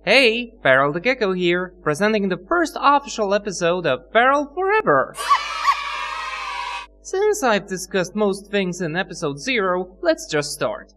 Hey, Farel the Gecko here, presenting the first official episode of Farel Forever! Since I've discussed most things in episode 0, let's just start.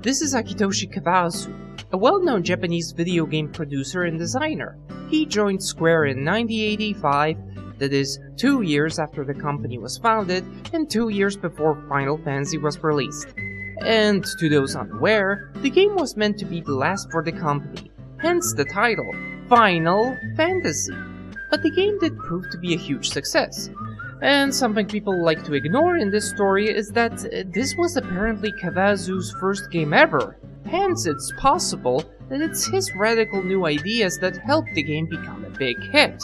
This is Akitoshi Kawazu, a well-known Japanese video game producer and designer. He joined Square in 1985, that is, 2 years after the company was founded and 2 years before Final Fantasy was released. And to those unaware, the game was meant to be the last for the company, hence the title, Final Fantasy. But the game did prove to be a huge success. And something people like to ignore in this story is that this was apparently Kawazu's first game ever. Hence, it's possible that it's his radical new ideas that helped the game become a big hit.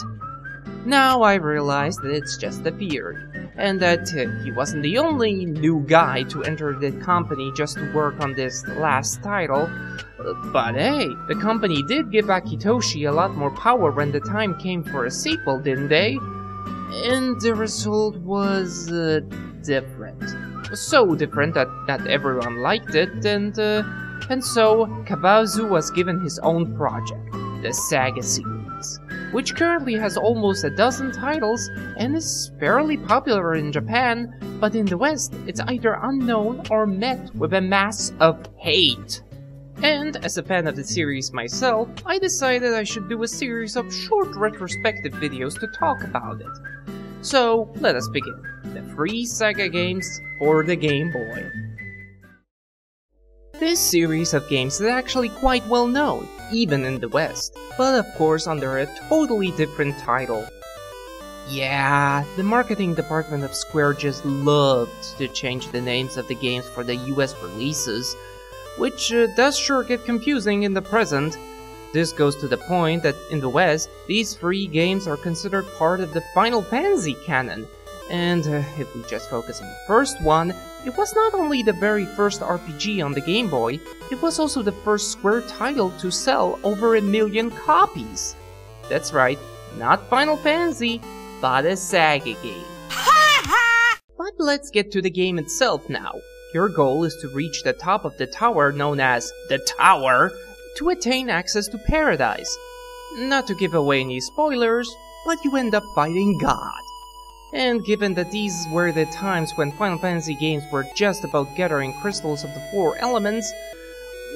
Now I realize that it's just a theory, and that he wasn't the only new guy to enter the company just to work on this last title. But hey, the company did give Akitoshi a lot more power when the time came for a sequel, didn't they? And the result was different. So different that not everyone liked it, and so Kawazu was given his own project, the SaGa series, which currently has almost a dozen titles and is fairly popular in Japan, but in the West it's either unknown or met with a mass of hate. And as a fan of the series myself, I decided I should do a series of short retrospective videos to talk about it. So, let us begin. The free SaGa games for the Game Boy. This series of games is actually quite well known, even in the West, but of course under a totally different title. Yeah, the marketing department of Square just loved to change the names of the games for the US releases, which does sure get confusing in the present. This goes to the point that in the West, these free games are considered part of the Final Fantasy canon. And if we just focus on the first one, it was not only the very first RPG on the Game Boy, it was also the first Square title to sell over 1 million copies. That's right, not Final Fantasy, but a SaGa game. But let's get to the game itself now. Your goal is to reach the top of the tower known as the Tower, to attain access to paradise. Not to give away any spoilers, but you end up fighting God. And given that these were the times when Final Fantasy games were just about gathering crystals of the 4 elements,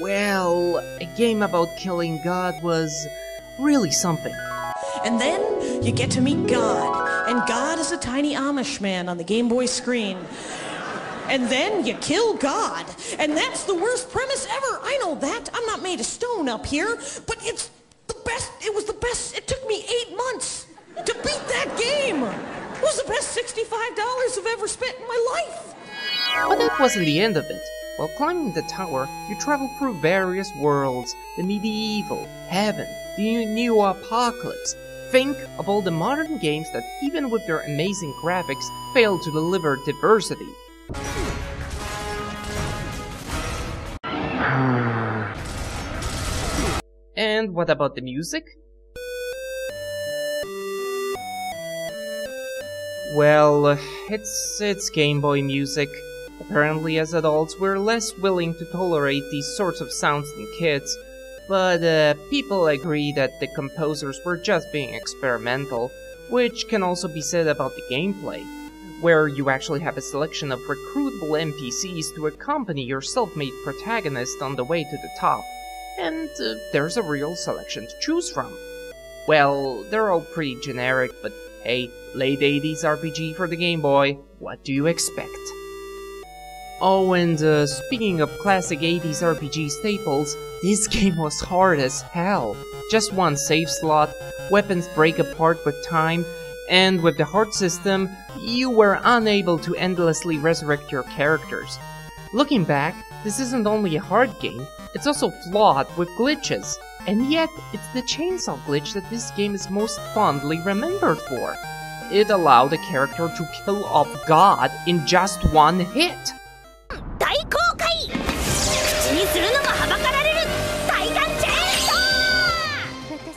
well, a game about killing God was really something. And then you get to meet God, and God is a tiny Amish man on the Game Boy screen. And then you kill God, and that's the worst premise ever. I know that. I'm not made of stone up here, but it's the best. It was the best. It took me 8 months to beat that game. It was the best $65 I've ever spent in my life. But that wasn't the end of it. While climbing the tower, you travel through various worlds, the medieval, heaven, the new apocalypse. Think of all the modern games that, even with their amazing graphics, fail to deliver diversity. And what about the music? Well, it's Game Boy music. Apparently as adults we're less willing to tolerate these sorts of sounds than kids, but people agree that the composers were just being experimental, which can also be said about the gameplay, where you actually have a selection of recruitable NPCs to accompany your self-made protagonist on the way to the top, and there's a real selection to choose from. Well, they're all pretty generic, but hey, late 80s RPG for the Game Boy, what do you expect? Oh, and speaking of classic 80s RPG staples, this game was hard as hell. Just one save slot, weapons break apart with time, and with the heart system, you were unable to endlessly resurrect your characters. Looking back, this isn't only a hard game, it's also flawed with glitches, and yet it's the chainsaw glitch that this game is most fondly remembered for. it allowed a character to kill off God in just one hit.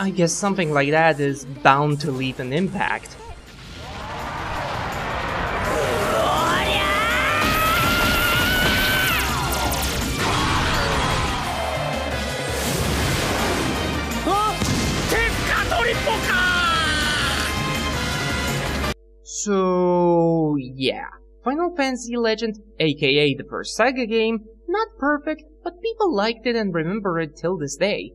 I guess something like that is bound to leave an impact. So yeah, Final Fantasy Legend, aka the first SaGa game, not perfect, but people liked it and remember it till this day.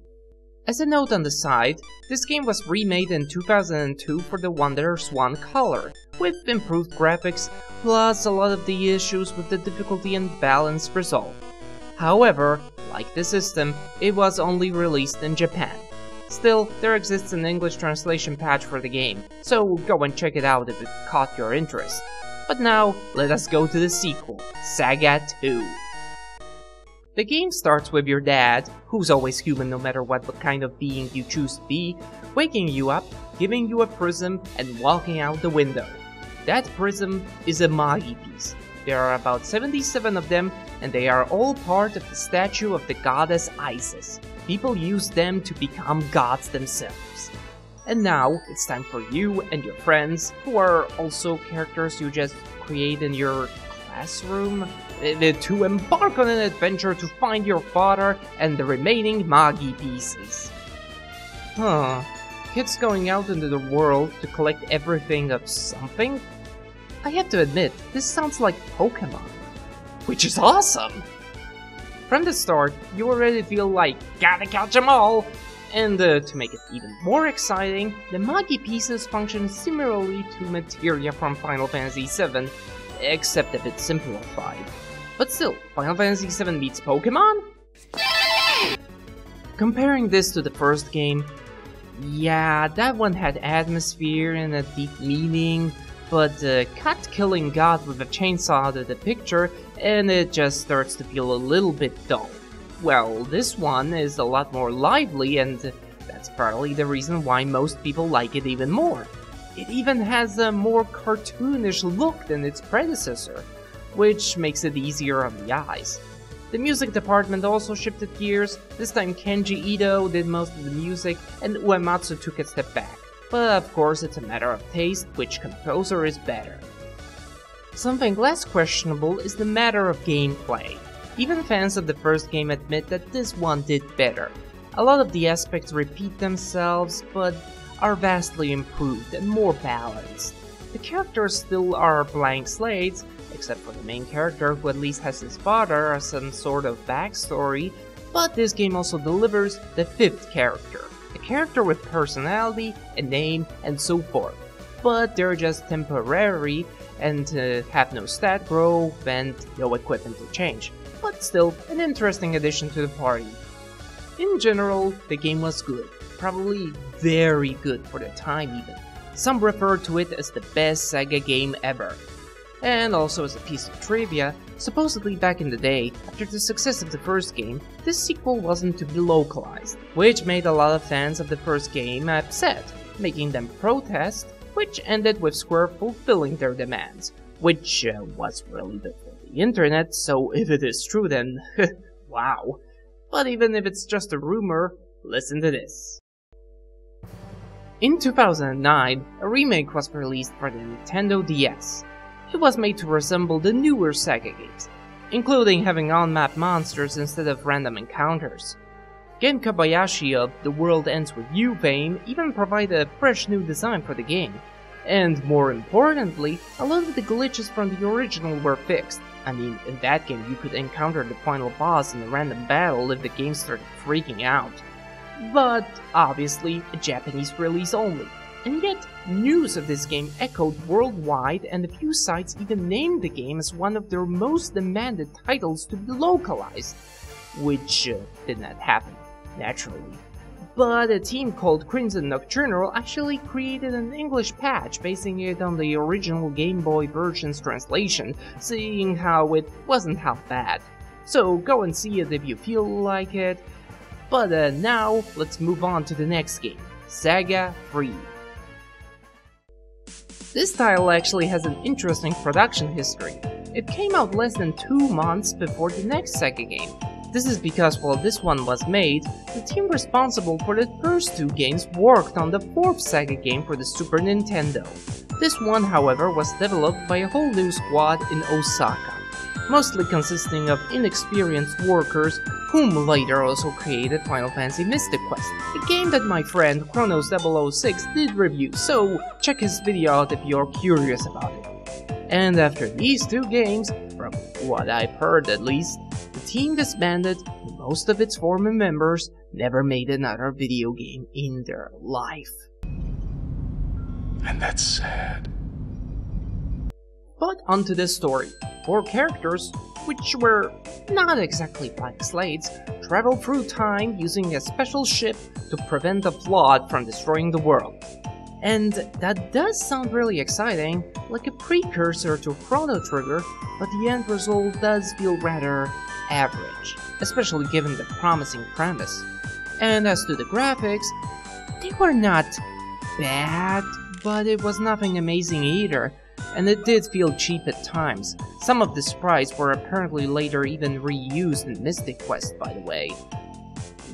As a note on the side, this game was remade in 2002 for the WonderSwan Color, with improved graphics, plus a lot of the issues with the difficulty and balance resolved. However, like the system, it was only released in Japan. Still, there exists an English translation patch for the game, so go and check it out if it caught your interest. But now, let us go to the sequel, SaGa 2. The game starts with your dad, who's always human no matter what kind of being you choose to be, waking you up, giving you a prism, and walking out the window. That prism is a Magi piece. There are about 77 of them, and they are all part of the statue of the goddess Isis. People use them to become gods themselves. And now, it's time for you and your friends, who are also characters you just create in your classroom, to embark on an adventure to find your father and the remaining Magi pieces. Kids going out into the world to collect everything of something? I have to admit, this sounds like Pokemon. Which is awesome! From the start, you already feel like, gotta catch them all! And to make it even more exciting, the Magi pieces function similarly to materia from Final Fantasy VII, except a bit simplified. But still, Final Fantasy VII meets Pokemon? Comparing this to the first game, yeah, that one had atmosphere and a deep meaning, but cut killing God with a chainsaw out of the picture, and it just starts to feel a little bit dull. Well, this one is a lot more lively, and that's probably the reason why most people like it even more. It even has a more cartoonish look than its predecessor, which makes it easier on the eyes. The music department also shifted gears. This time Kenji Ito did most of the music, and Uematsu took a step back. But of course it's a matter of taste, which composer is better. Something less questionable is the matter of gameplay. Even fans of the first game admit that this one did better. A lot of the aspects repeat themselves, but are vastly improved and more balanced. The characters still are blank slates, except for the main character who at least has his father as some sort of backstory, but this game also delivers the fifth character. A character with personality, a name, and so forth. But they're just temporary and have no stat growth and no equipment to change. But still, an interesting addition to the party. In general, the game was good. Probably very good for the time even. Some refer to it as the best SaGa game ever. And also as a piece of trivia, supposedly back in the day, after the success of the first game, this sequel wasn't to be localized, which made a lot of fans of the first game upset, making them protest, which ended with Square fulfilling their demands, which was really before the internet, so if it is true then, wow. But even if it's just a rumor, listen to this. In 2009, a remake was released for the Nintendo DS. It was made to resemble the newer SaGa games, including having on-map monsters instead of random encounters. Gen Kobayashi of The World Ends With You fame even provided a fresh new design for the game. And more importantly, a lot of the glitches from the original were fixed. I mean, in that game you could encounter the final boss in a random battle if the game started freaking out. But obviously a Japanese release only. And yet, news of this game echoed worldwide, and a few sites even named the game as one of their most demanded titles to be localized. Which did not happen, naturally. But a team called Crimson Nocturnal actually created an English patch basing it on the original Game Boy version's translation, seeing how it wasn't half bad. So go and see it if you feel like it. But now, let's move on to the next game, SaGa 3. This title actually has an interesting production history. It came out less than 2 months before the next SaGa game. This is because while this one was made, the team responsible for the first 2 games worked on the 4th SaGa game for the Super Nintendo. This one, however, was developed by a whole new squad in Osaka, mostly consisting of inexperienced workers whom later also created Final Fantasy Mystic Quest, a game that my friend Chronos006 did review, so check his video out if you're curious about it. And after these 2 games, from what I've heard at least, the team disbanded and most of its former members never made another video game in their life. And that's sad. But onto the story. 4 characters, which were not exactly blank slates, travel through time using a special ship to prevent a flood from destroying the world. And that does sound really exciting, like a precursor to Chrono Trigger, but the end result does feel rather average, especially given the promising premise. And as to the graphics, they were not bad, but it was nothing amazing either, and it did feel cheap at times. Some of the sprites were apparently later even reused in Mystic Quest, by the way.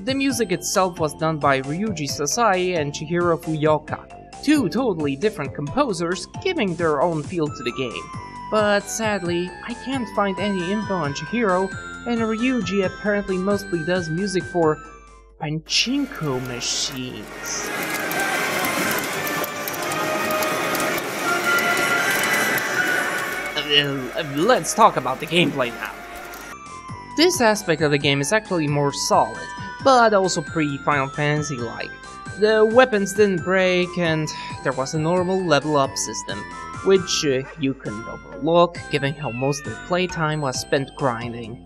The music itself was done by Ryuji Sasai and Chihiro Fuyoka, 2 totally different composers giving their own feel to the game. But sadly, I can't find any info on Chihiro, and Ryuji apparently mostly does music for pachinko machines. Let's talk about the gameplay now. This aspect of the game is actually more solid, but also pretty Final Fantasy-like. The weapons didn't break, and there was a normal level up system, which you couldn't overlook, given how most of the playtime was spent grinding.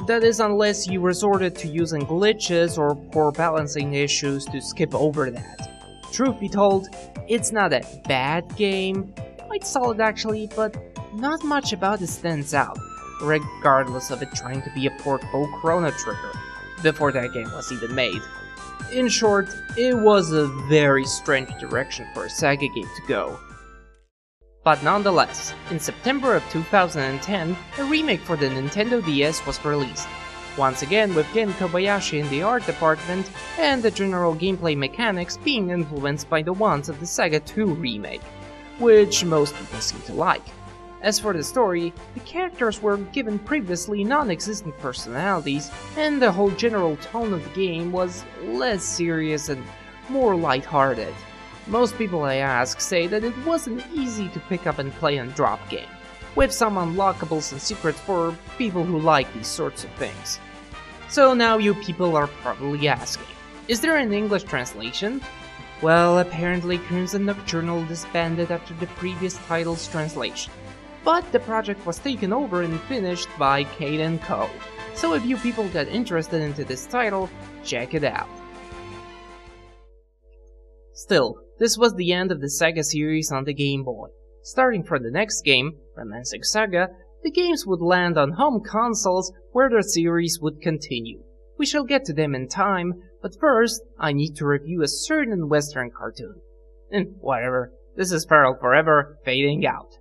That is, unless you resorted to using glitches or poor balancing issues to skip over that. Truth be told, it's not a bad game, quite solid actually, but not much about it stands out, regardless of it trying to be a portable Chrono Trigger, before that game was even made. In short, it was a very strange direction for a SaGa game to go. But nonetheless, in September of 2010, a remake for the Nintendo DS was released, once again with Ken Kobayashi in the art department, and the general gameplay mechanics being influenced by the ones of the SaGa 2 remake, which most people seem to like. As for the story, the characters were given previously non-existent personalities, and the whole general tone of the game was less serious and more lighthearted. Most people I ask say that it wasn't easy to pick up and play and drop game, with some unlockables and secrets for people who like these sorts of things. So now you people are probably asking, is there an English translation? Well, apparently Crimson Nocturnal disbanded after the previous title's translation. But the project was taken over and finished by Kate & Co. So if you people got interested into this title, check it out. Still, this was the end of the SaGa series on the Game Boy. Starting from the next game, Romancing Saga, the games would land on home consoles where the series would continue. We shall get to them in time, but first, I need to review a certain Western cartoon. And whatever, this is Farel Forever, fading out.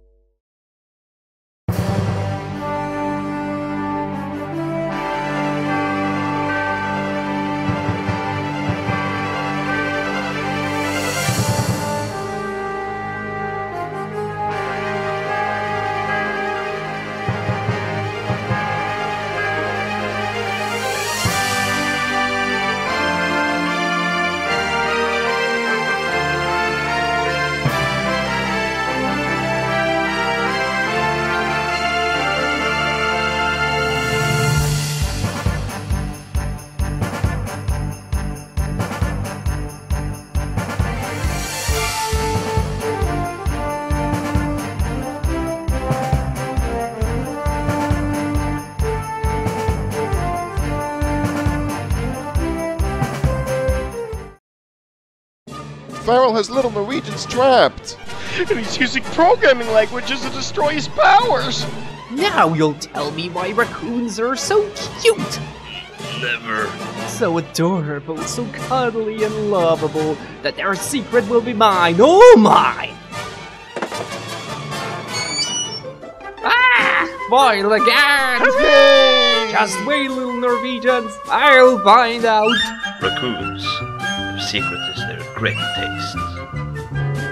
Farel has little Norwegians trapped. And he's using programming languages to destroy his powers. Now you'll tell me why raccoons are so cute! Never. So adorable, so cuddly and lovable, that their secret will be mine, oh mine! foil again! Hooray! Just wait, little Norwegians, I'll find out! Raccoons. Their secret is their great taste.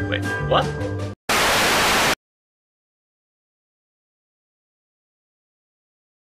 Wait, what?